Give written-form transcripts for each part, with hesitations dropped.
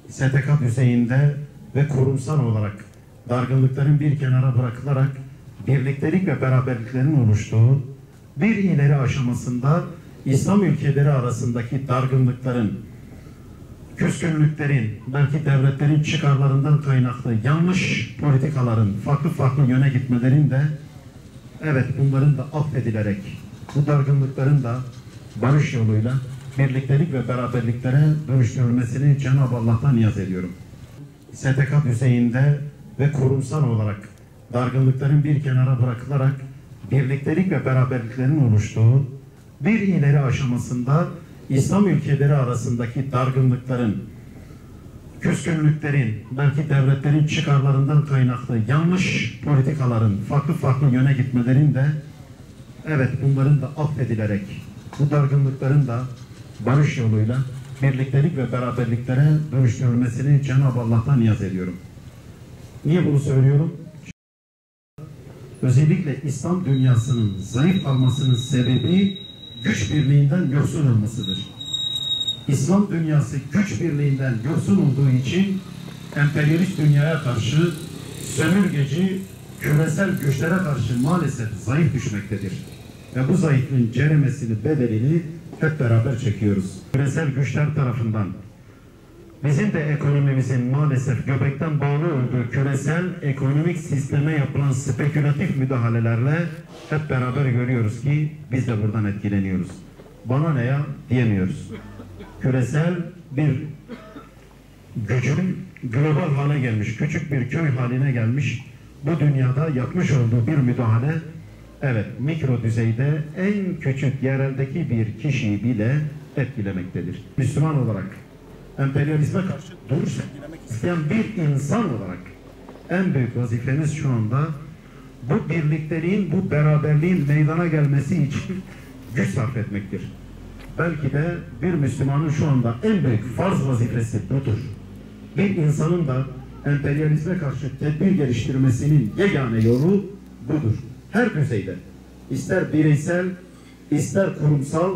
STK düzeyinde ve kurumsal olarak dargınlıkların bir kenara bırakılarak birliktelik ve beraberliklerin oluştuğu bir ileri aşamasında İslam ülkeleri arasındaki dargınlıkların, küskünlüklerin, belki devletlerin çıkarlarından kaynaklı yanlış politikaların farklı yöne gitmelerin de bunların da affedilerek bu dargınlıkların da barış yoluyla birliktelik ve beraberliklere dönüştürülmesini Cenab-ı Allah'tan niyaz ediyorum. STK düzeyinde ve kurumsal olarak dargınlıkların bir kenara bırakılarak birliktelik ve beraberliklerin oluştuğu bir ileri aşamasında İslam ülkeleri arasındaki dargınlıkların, küskünlüklerin, belki devletlerin çıkarlarından kaynaklı yanlış politikaların farklı yöne gitmelerin de bunların da affedilerek bu dargınlıkların da barış yoluyla birliktelik ve beraberliklere dönüştürülmesini Cenab-ı Allah'tan niyaz ediyorum. Niye bunu söylüyorum? Özellikle İslam dünyasının zayıf kalmasının sebebi güç birliğinden yoksun olmasıdır. İslam dünyası güç birliğinden yoksun olduğu için emperyalist dünyaya karşı, sömürgeci, küresel güçlere karşı maalesef zayıf düşmektedir. Ve bu zayıflığın ceremesini, bedelini hep beraber çekiyoruz. Küresel güçler tarafından bizim de ekonomimizin maalesef göbekten bağlı olduğu küresel ekonomik sisteme yapılan spekülatif müdahalelerle hep beraber görüyoruz ki biz de buradan etkileniyoruz. Bana ne ya diyemiyoruz. Küresel bir gücün global hale gelmiş, küçük bir köy haline gelmiş bu dünyada yapmış olduğu bir müdahale mikro düzeyde en küçük yereldeki bir kişiyi bile etkilemektedir. Müslüman olarak emperyalizme karşı duruş sergilemek isteyen bir insan olarak en büyük vazifemiz şu anda bu birlikteliğin, bu beraberliğin meydana gelmesi için güç sarf etmektir. Belki de bir Müslümanın şu anda en büyük farz vazifesi budur. Bir insanın da emperyalizme karşı tedbir geliştirmesinin yegane yolu budur. Her düzeyde, ister bireysel, ister kurumsal,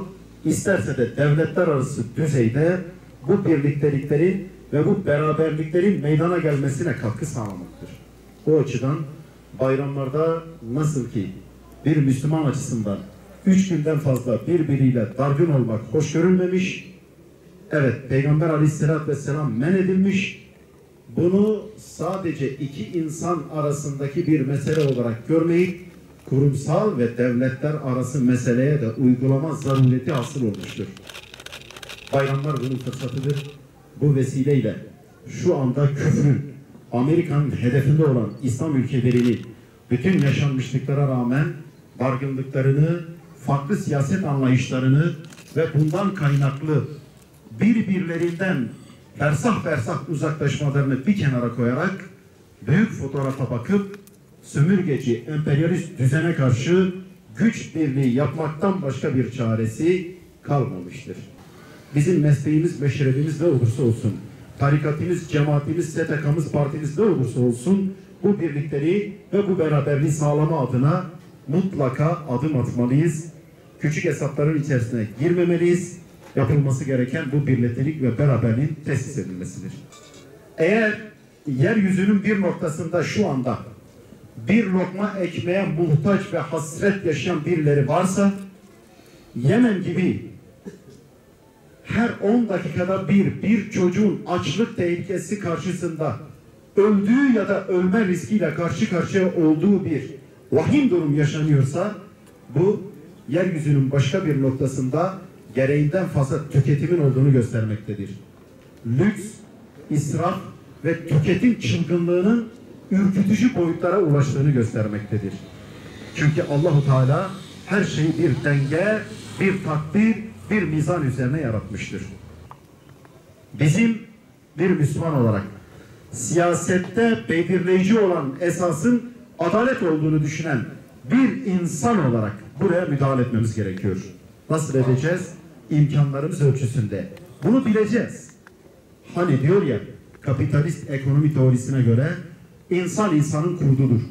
isterse de devletler arası düzeyde bu birlikteliklerin ve bu beraberliklerin meydana gelmesine katkı sağlamaktır. O açıdan bayramlarda nasıl ki bir Müslüman açısından 3 günden fazla birbiriyle dargın olmak hoş görülmemiş, Peygamber Aleyhisselatü Vesselam men edilmiş, bunu sadece iki insan arasındaki bir mesele olarak görmeyip kurumsal ve devletler arası meseleye de uygulama zarureti hasıl olmuştur. Bayramlar bunun fırsatıdır. Bu vesileyle şu anda küfrün, Amerika'nın hedefinde olan İslam ülkelerini bütün yaşanmışlıklara rağmen dargınlıklarını, farklı siyaset anlayışlarını ve bundan kaynaklı birbirlerinden fersah uzaklaşmalarını bir kenara koyarak büyük fotoğrafa bakıp sömürgeci, emperyalist düzene karşı güç birliği yapmaktan başka bir çaresi kalmamıştır. Bizim mesleğimiz, meşrebimiz ne olursa olsun, tarikatımız, cemaatimiz, STK'mız, partimiz ne olursa olsun bu birlikleri ve bu beraberliği sağlama adına mutlaka adım atmalıyız. Küçük hesapların içerisine girmemeliyiz. Yapılması gereken bu birliktelik ve beraberliğin tesis edilmesidir. Eğer yeryüzünün bir noktasında şu anda bir lokma ekmeğe muhtaç ve hasret yaşayan birileri varsa, Yemen gibi her 10 dakikada bir çocuğun açlık tehlikesi karşısında öldüğü ya da ölme riskiyle karşı karşıya olduğu bir vahim durum yaşanıyorsa, bu yeryüzünün başka bir noktasında gereğinden fazla tüketimin olduğunu göstermektedir. Lüks, israf ve tüketim çılgınlığının ürkütücü boyutlara ulaştığını göstermektedir. Çünkü Allahu Teala her şeyi bir denge, bir takdir, bir mizan üzerine yaratmıştır. Bizim bir Müslüman olarak siyasette belirleyici olan esasın adalet olduğunu düşünen bir insan olarak buraya müdahale etmemiz gerekiyor. Nasıl edeceğiz? imkanlarımız ölçüsünde. Bunu bileceğiz. Hani diyor ya, kapitalist ekonomi teorisine göre insan insanın kurdudur.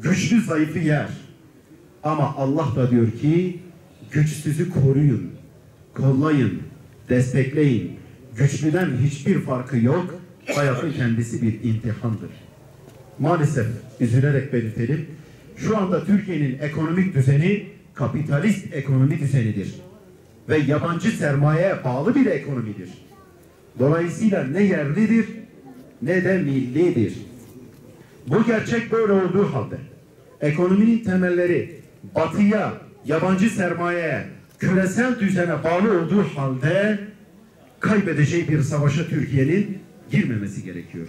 Güçlü zayıfı yer. Ama Allah da diyor ki güçsüzü koruyun, kollayın, destekleyin. Güçlüden hiçbir farkı yok. Hayatın kendisi bir imtihandır. Maalesef üzülerek belirtelim. Şu anda Türkiye'nin ekonomik düzeni kapitalist ekonomi düzenidir. Ve yabancı sermayeye bağlı bir ekonomidir. Dolayısıyla ne yerlidir ne de millidir. Bu gerçek böyle olduğu halde ekonominin temelleri batıya, yabancı sermayeye, küresel düzene bağlı olduğu halde kaybedeceği bir savaşa Türkiye'nin girmemesi gerekiyor.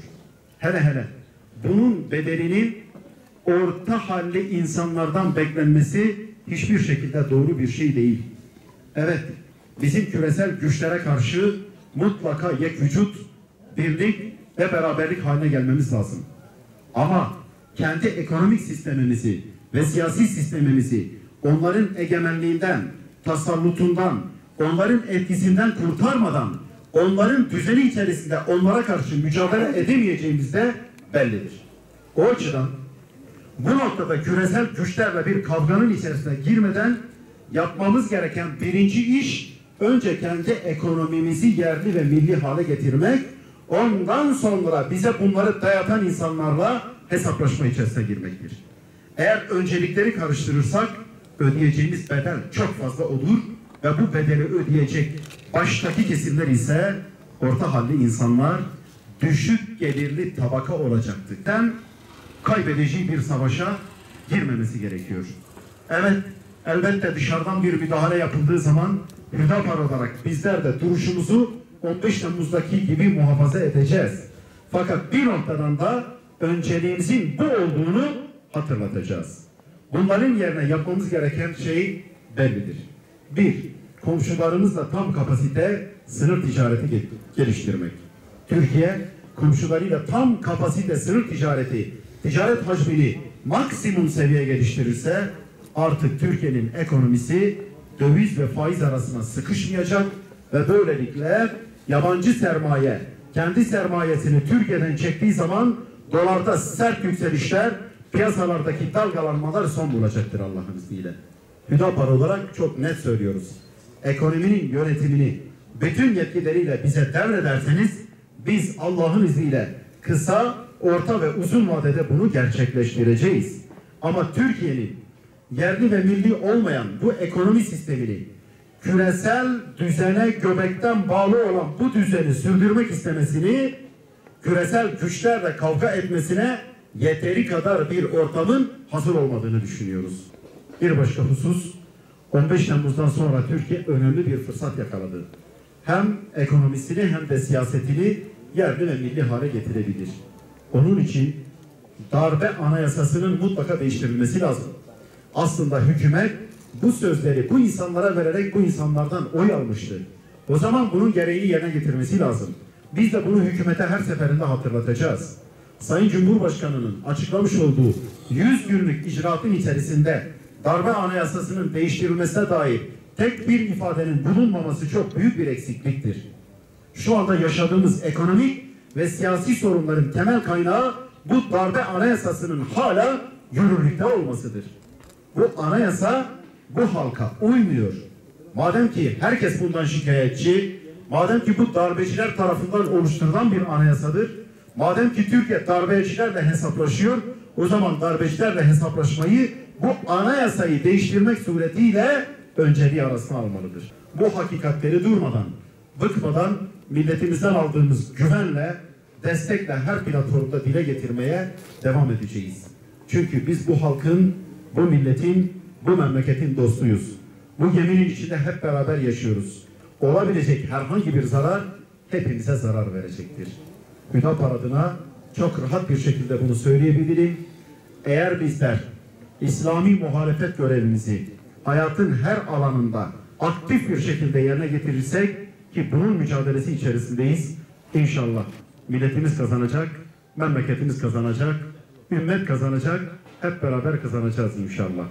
Hele hele bunun bedelinin orta halli insanlardan beklenmesi hiçbir şekilde doğru bir şey değil. Evet, bizim küresel güçlere karşı mutlaka yekvücut, birlik ve beraberlik haline gelmemiz lazım. Ama kendi ekonomik sistemimizi ve siyasi sistemimizi onların egemenliğinden, tasallutundan, onların etkisinden kurtarmadan, onların düzeni içerisinde onlara karşı mücadele edemeyeceğimiz de bellidir. O açıdan bu noktada küresel güçlerle bir kavganın içerisine girmeden yapmamız gereken birinci iş, önce kendi ekonomimizi yerli ve milli hale getirmek, ondan sonra bize bunları dayatan insanlarla hesaplaşma içerisine girmektir. Eğer öncelikleri karıştırırsak ödeyeceğimiz bedel çok fazla olur ve bu bedeli ödeyecek baştaki kesimler ise orta halli insanlar, düşük gelirli tabaka olacaktır. Kaybedeceği bir savaşa girmemesi gerekiyor. Evet, elbette dışarıdan bir müdahale yapıldığı zaman Hüdapar olarak bizler de duruşumuzu 15 Temmuz'daki gibi muhafaza edeceğiz. Fakat bir noktadan da önceliğimizin bu olduğunu hatırlatacağız. Bunların yerine yapmamız gereken şey bellidir. Bir, komşularımızla tam kapasite sınır ticareti geliştirmek. Türkiye, komşularıyla tam kapasite sınır ticaret hacmini maksimum seviyeye geliştirirse artık Türkiye'nin ekonomisi döviz ve faiz arasına sıkışmayacak ve böylelikle yabancı sermaye kendi sermayesini Türkiye'den çektiği zaman dolarda sert yükselişler, piyasalardaki dalgalanmalar son bulacaktır Allah'ın izniyle. Hüdapar olarak çok net söylüyoruz. Ekonominin yönetimini bütün yetkileriyle bize devrederseniz biz Allah'ın izniyle kısa, orta ve uzun vadede bunu gerçekleştireceğiz. Ama Türkiye'nin yerli ve milli olmayan bu ekonomi sistemini küresel düzene göbekten bağlı olan bu düzeni sürdürmek istemesini, küresel güçlerle kavga etmesine yeteri kadar bir ortamın hazır olmadığını düşünüyoruz. Bir başka husus, 15 Temmuz'dan sonra Türkiye önemli bir fırsat yakaladı. Hem ekonomisini hem de siyasetini yerli ve milli hale getirebilir. Onun için darbe anayasasının mutlaka değiştirilmesi lazım. Aslında hükümet bu sözleri bu insanlara vererek bu insanlardan oy almıştı. O zaman bunun gereğini yerine getirmesi lazım. Biz de bunu hükümete her seferinde hatırlatacağız. Sayın Cumhurbaşkanı'nın açıklamış olduğu 100 günlük icraatın içerisinde darbe anayasasının değiştirilmesine dair tek bir ifadenin bulunmaması çok büyük bir eksikliktir. Şu anda yaşadığımız ekonomik ve siyasi sorunların temel kaynağı bu darbe anayasasının hala yürürlükte olmasıdır. Bu anayasa bu halka uymuyor. Madem ki herkes bundan şikayetçi, madem ki bu darbeciler tarafından oluşturulan bir anayasadır, madem ki Türkiye darbecilerle hesaplaşıyor, o zaman darbecilerle hesaplaşmayı bu anayasayı değiştirmek suretiyle önceliği arasına almalıdır. Bu hakikatleri durmadan, bıkmadan milletimizden aldığımız güvenle, destekle her platformda dile getirmeye devam edeceğiz. Çünkü biz bu halkın, bu milletin, bu memleketin dostuyuz. Bu geminin içinde hep beraber yaşıyoruz. Olabilecek herhangi bir zarar hepimize zarar verecektir. Hüdapar adına çok rahat bir şekilde bunu söyleyebilirim. Eğer bizler İslami muhalefet görevimizi hayatın her alanında aktif bir şekilde yerine getirirsek, ki bunun mücadelesi içerisindeyiz, İnşallah milletimiz kazanacak, memleketimiz kazanacak, ümmet kazanacak, hep beraber kazanacağız inşallah.